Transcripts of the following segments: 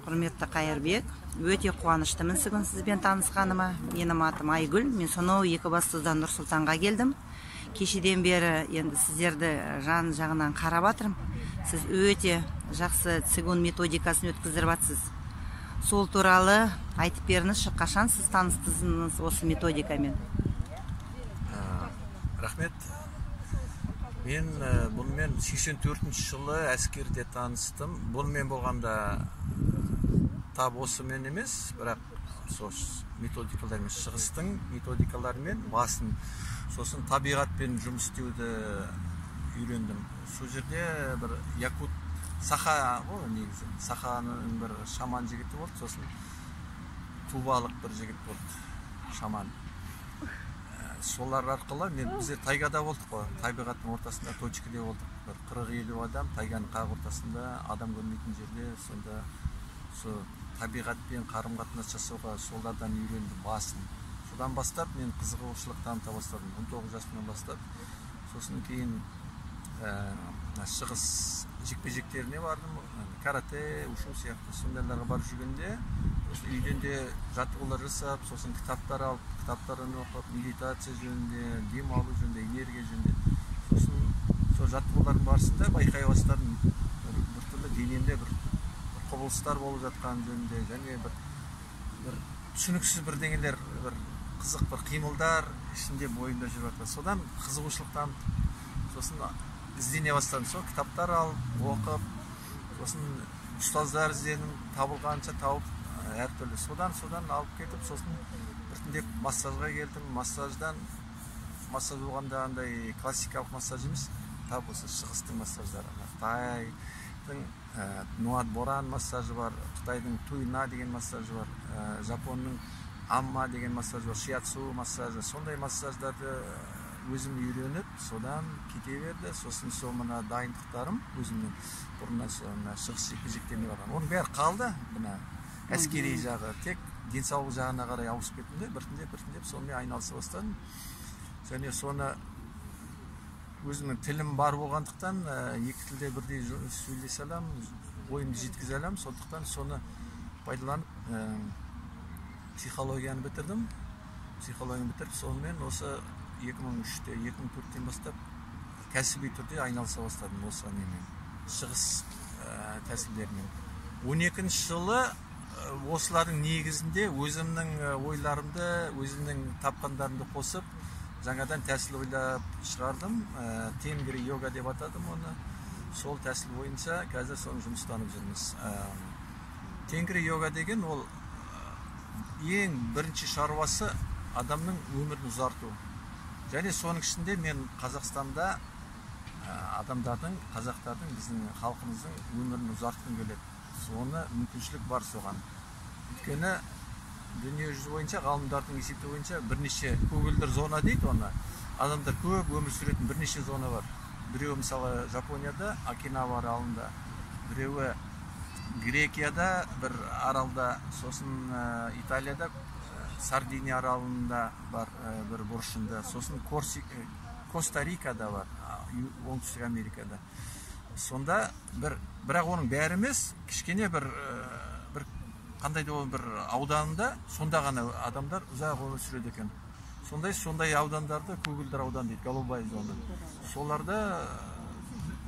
Құрметті Қайырбек, өте қуаныштымын бүгін сізбен танысқаныма. Менің атым Айгүл, мен сонау Екібастұздан Нұр-Сұлтанға келдім. Кешеден бері енді сіздерді жан жағынан қарап жатырмын. Сіз өте жақсы цигун методикасын өткіздіріп жатсыз. Сол туралы айтып беріңізші, қашан сіз таныстыңыз осы методикамен? Рахмет. Мен бұнымен 84-ші жылы әскерде таныстым. Бұнымен болғанда тап осымен емес, бірақ методикалармен, шығыстың методикаларымен басын, сосын табиғатпен жұмыс істеуді үйрендім. Сол жерде бір якут саха ғой, негізі саханың бір шаман жігіті болды, сосын тубалық бір жігіт болды, шаман. Солар арқылы біздер тайгада болдық қой, табиғаттың ортасында точкеде болдық. Бір 40-50 адам тайганың қақ ортасында, адам көрмейтін жерде, сонда сол табиғатпен қарым-қатынас жасауға солардан үйрендім басын. Содан бастап мен қызығушылық таныта бастадым, 19 жасымнан бастап. Сосын кейін шығыс жекпе-жектеріне бардым, карате, ушу сияқты сондайларға барып жүргенде, үйден де жаттығулар жасап, сосын кітаптар алып, кітаптарын оқып, медитация жөнінде, дем алу жөнінде, энергия жөнінде. Сосын сол жаттығулардың барысында байқай бастадым, біртүрлі денемде бір құбылыстар болып жатқан жөнінде, және бір түсініксіз бірдеңелер, бір қызық бір қимылдар ішінде бойымда жүріп жатқан. Содан қызығушылық танытып, сосын іздене бастадым. Сол кітаптар алып, оқып, сосын ұстаздар іздедім, табылғанша тауып, әртүрлі. Содан алып кетіп, сосын біртіндеп массажға келдім. Массаж болғанда андай классикалық массаж емес, тап осы шығыстың массаждары. Қытайдың Нуат Боран массажы бар, Қытайдың Туйна деген массажы бар, Жапонның Амма деген массаж бар, Шиатсу массажы. Сондай массаждарды өзім үйреніп, содан кете берді. Сосын сол мына дайындықтарым өзімнен бұрыннан шығыс жекпе-жектеріне барған. Оның бәрі қалды, мына әскери жағы, тек денсаулық жағына қарай ауысып кеттім де, біртіндеп сонымен айналыса бастадым. Және соны өзімнің тілім бар болғандықтан екі тілде бірдей сөйлесе аламын, ойымды жеткізе аламын. Сондықтан соны пайдаланып психологияны бітірдім. Психологияны бітіріп, сонымен осы 2003-те, 2004-тен бастап кәсіби түрде айналыса бастадым осы немен, шығыс тәсілдерімен. 12-ші жылы осылардың негізінде өзімнің ойларымды, өзімнің тапқандарымды қосып, жаңадан тәсіл ойлап шығардым. Тенгри йога деп атадым оны. Сол тәсіл бойынша қазір соны жұмыстанып жүрміз. Тенгри йога деген ол ең бірінші шаруасы адамның өмірін ұзарту. Және соның ішінде мен Қазақстанда қазақтардың, біздің халқымыздың өмірін ұзартқым келеді. Соны мүмкіншілік бар соған. Өйткені дүние жүзі бойынша, ғалымдардың есепті бойынша бірнеше көгілдір зона дейді оны. Адамдар көп өмір сүретін бірнеше зона бар. Біреуі мысалы Жапонияда, Окинава аралында, біреуі Грекияда бір аралда, сосын Италияда Сардиния аралында бар бір бұрышында, сосын Коста-Рикада бар, оңтүстік Америкада. Сонда бірақ оның бәрі емес, кішкене бір қандай да бір ауданында, сонда ғана адамдар ұзақ өмір сүреді екен. Сондай аудандарды көгілдір аудан дейді, голубай зона. Соларда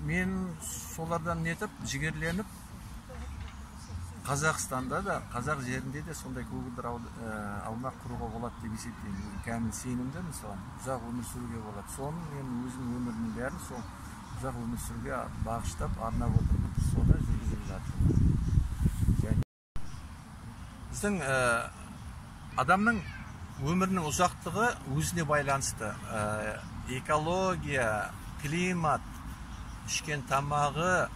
мен солардан нетіп, жігерленіп, Қазақстанда да, қазақ жерінде де сондай көгілдір аумақ құруға болады деп есептеймін. Кәміл сенімдімін соған, ұзақ өмір сүруге болады. Соны мен өзім өмірінің бәрін сол ұзақ өмір сүруге бағыштап арнап отырмын. Соны жүргізіп жатырмын. Біздің адамның өмірінің ұзақтығы өзіне байланысты. Экология, климат, ішкен тамағы,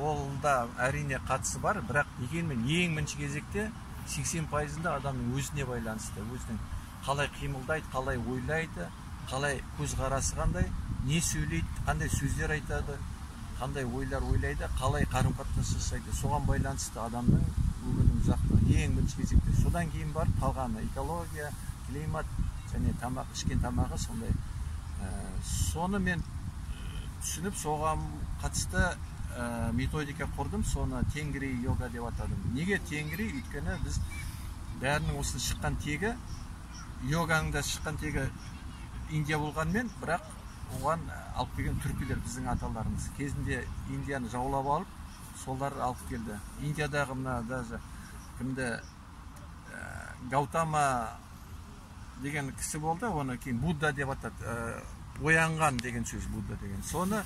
ол да әрине қатысы бар, бірақ дегенмен ең бірінші кезекте 80%-ында адамның өзіне байланысты. Өзінің қалай қимылдайды, қалай ойлайды, қалай көзқарасы қандай, не сөйлейді, қандай сөздер айтады, қандай ойлар ойлайды, қалай қарым-қатынас жасайды. Соған байланысты адамның өмірінің ұзақтығы ең бірінші кезекте. Содан кейін барып қалғаны экология, климат және тамақ, ішкен тамағы сондай. Соны мен түсініп, соған қатысты методика құрдым, соны тенгри йога деп атадым. Неге тенгри? Өйткені біз бәрінің осының шыққан тегі, йоганың да шыққан тегі Индия болғанмен, бірақ оған алып келген түркілер біздің аталарымыз. Кезінде Индияны жаулап алып, солар алып келді. Индиядағы мына даже кімді Гаутама деген кісі болды, оны кейін Будда деп атады. Оянған деген сөз Будда деген. Соны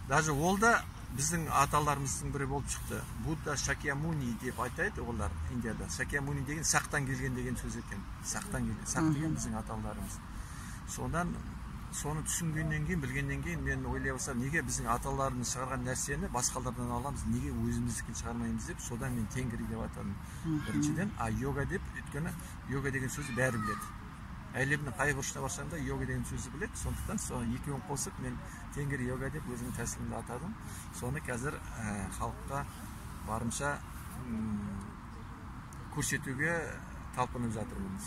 даже ол да біздің аталарымыздың бірі болып шықты. Будда Шакьямуни деп айтады олар Индияда. Шакьямуни деген сақтан келген деген сөз екен. Сақтан келген, сақ деген біздің аталарымыз. Содан соны түсінгеннен кейін, білгеннен кейін мен ойлай бастадым, неге біздің аталарымыз шығарған нәрсені басқалардан аламыз, неге өзіміздікін шығармаймыз деп, содан мен тенгри деп атадым. Біріншіден, йога деп, өйткені йога деген сөзді бәрі біледі. Әлемнің қай бұрышына барсам да йога деген сөзді біледі. Сондықтан соны екеуін қосып мен тенгри йога деп өзімнің тәсілімді атадым. Соны қазір халыққа барынша көрсетуге талпынып жатырмын.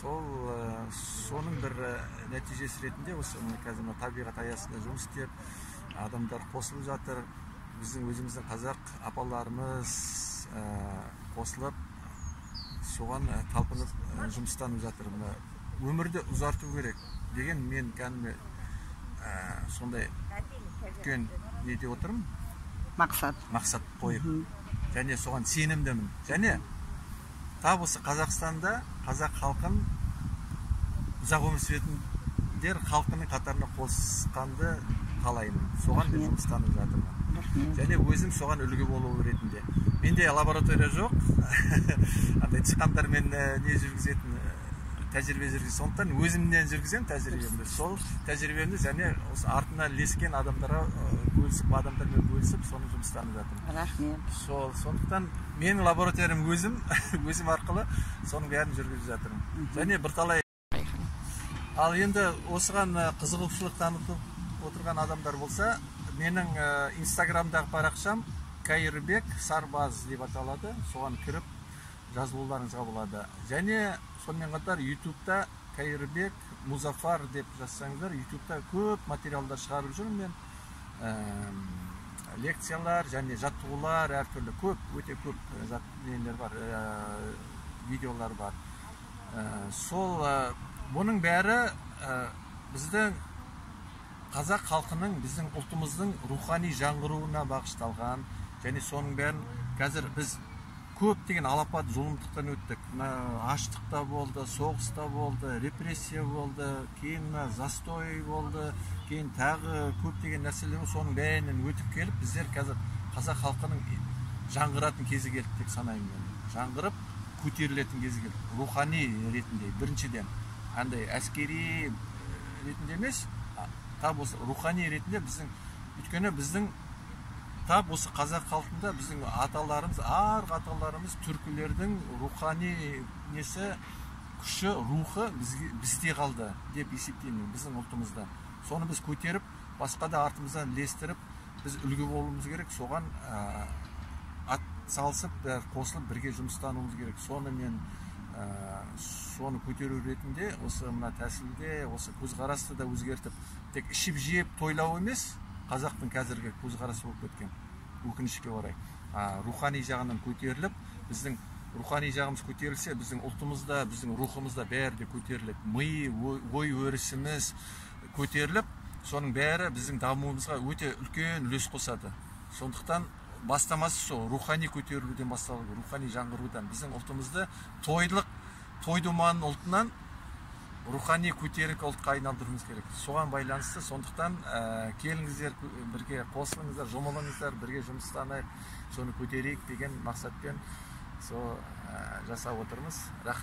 Соның бір нәтижесі ретінде осы қазір табиғат аясында жұмыс істеп, адамдар қосылып жатыр. Біздің өзіміздің қазақ апаларымыз қосылып, соған талпынып жұмыстанып жатыр. Өмірді ұзарту керек деген мен кәдімгі сондай үлкен неде отырмын. Мақсат қойып. Және соған сенімдімін. Және тап осы Қазақстанда қазақ халқын ұзақ өмір сүретіндер халқының қатарына қосқанды қалаймын. Соған мен жұмыстанып жатырмын. Және өзім соған үлгі болу ретінде. Менде лаборатория жоқ. Андай тышқандармен не жүргізетін тәжірибе жүргізген. Сондықтан өзімнен жүргізем тәжірибемді. Сол тәжірибемді және осы артына ілескен адамдармен бөлісіп, соны жұмыстанып жатырмын. Рахмет. Сондықтан менің лабораториям өзім арқылы соның бәрін жүргізіп жатырмын. Және бірталай. Ал енді осыған қызығушылық танытып отырған адамдар болса, менің инстаграмдағы парақшам Кайырбек Сарбаз деп аталады. Соған кіріп жазылуларыңызға болады. Және сонымен қатар ютубта Кайырбек Музафар деп жазсаңыздар, ютубта көп материалдар шығарып жүрмін мен. Лекциялар және жаттығулар әртүрлі көп, өте көп нелер бар, видеолар бар. Бұның бәрі біздің қазақ халқының, біздің ұлтымыздың рухани жаңғыруына бағышталған. Және соның бәрін қазір біз көптеген алапат зұлымдықтан өттік. Аштықта болды, соғыста болды, репрессия болды, кейін застой болды, кейін тағы көптеген нәрселер, соның бәрінен өтіп келіп, біздер қазір қазақ халқының жаңғыратын кезі келді деп санаймын мен. Жаңғырып, көтерілетін кезі келді. Рухани ретінде, біріншіден, андай әскери ретінде емес, тап осы рухани ретінде біздің, өйткені біздің тап осы қазақ халқында біздің аталарымыз, арғы аталарымыз түркілердің рухани несі, күші, рухы бізде қалды деп есептеймін біздің ұлтымызда. Соны біз көтеріп, басқа да артымыздан ілестіріп, біз үлгі болуымыз керек, соған ат салысып, қосылып, бірге жұмыстануымыз керек. Соны мен соны көтеру ретінде, осы мына тәсілде, осы көзқарасты да өзгертіп, тек ішіп жеп тойлау емес, қазақтың қазіргі көзқарасы болып кеткен, өкінішке орай. Рухани жағынан көтеріліп, біздің рухани жағымыз көтерілсе, біздің ұлтымызда, біздің рухымызда бәрі де көтеріледі. Ми, ой өрісіміз көтеріліп, соның бәрі біздің дамуымызға өте үлкен үлес қосады. Сондықтан бастамасы сол, рухани көтерілуден басталады, рухани жаңғырудан. Біздің ұлтымызды тойдуман ұлтынан рухани көтерік ұлтқа айналдыруымыз керек. Соған байланысты, сондықтан келіңіздер, бірге қосылыңыздар, жұмылыңыздар, бірге жұмыстанайық, соны көтерейік деген мақсатпен жасап отырмыз. Рахмет.